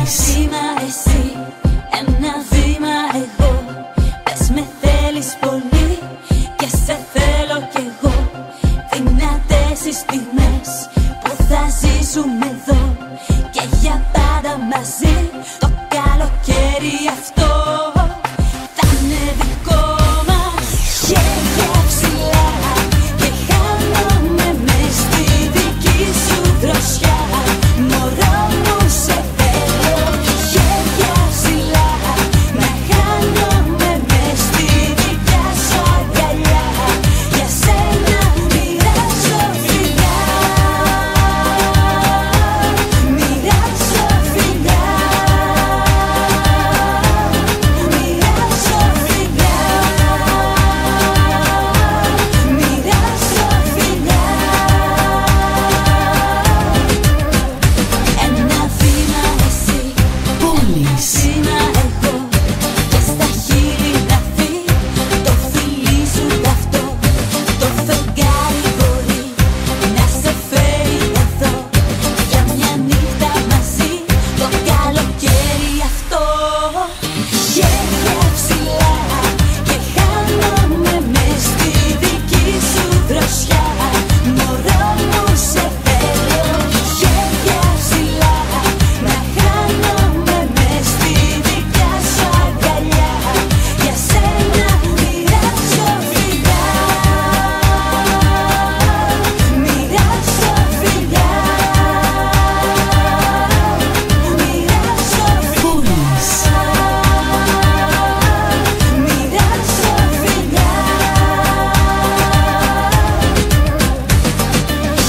βήμα εσύ, ένα βήμα εγώ. Πες με θέλεις πολύ και σε θέλω κι εγώ. Δυνατές οι στιγμές που θα ζήσουμε εδώ και για πάντα μαζί. Το καλοκαίρι αυτό θα είναι δικό μας. Χέρια ψηλά και χάνομαι μες στη δική σου δροσιά. Μωρό μου σε θέλω. Χέρια ψηλά να χάνομαι μες στη δικιά σου αγκαλιά. Για σένα μοιράζω φιλιά. Μοιράζω φιλιά. Μοιράζω φιλιά. Μοιράζω φιλιά. Ένα βήμα εσύ, Πόλης. βήμα εγώ. Και στα χείλη να φύγει το φιλί σου ταυτό. Το φεγγάρι μπορεί να σε φέρει εδώ για μια νύχτα μαζί. Το καλοκαίρι αυτό. Χέρια ψηλά και χάνομαι μες στη δική σου δροσιά. Μωρό μου σε θέλω. Χέρια ψηλά να χάνομαι μες στη δικιά σου αγκαλιά. Για σένα μοιράζω φιλιά. Μοιράζω φιλιά. Μοιράζω Πόλης. Μοιράζω φιλιά.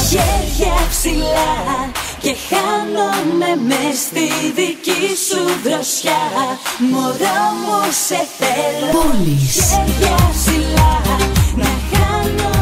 Χέρια ψηλά και χάνομαι μες στη δική σου δροσιά. Μωρό μου σε θέλω. Πόλης. Χέρια ψηλά να χάνομαι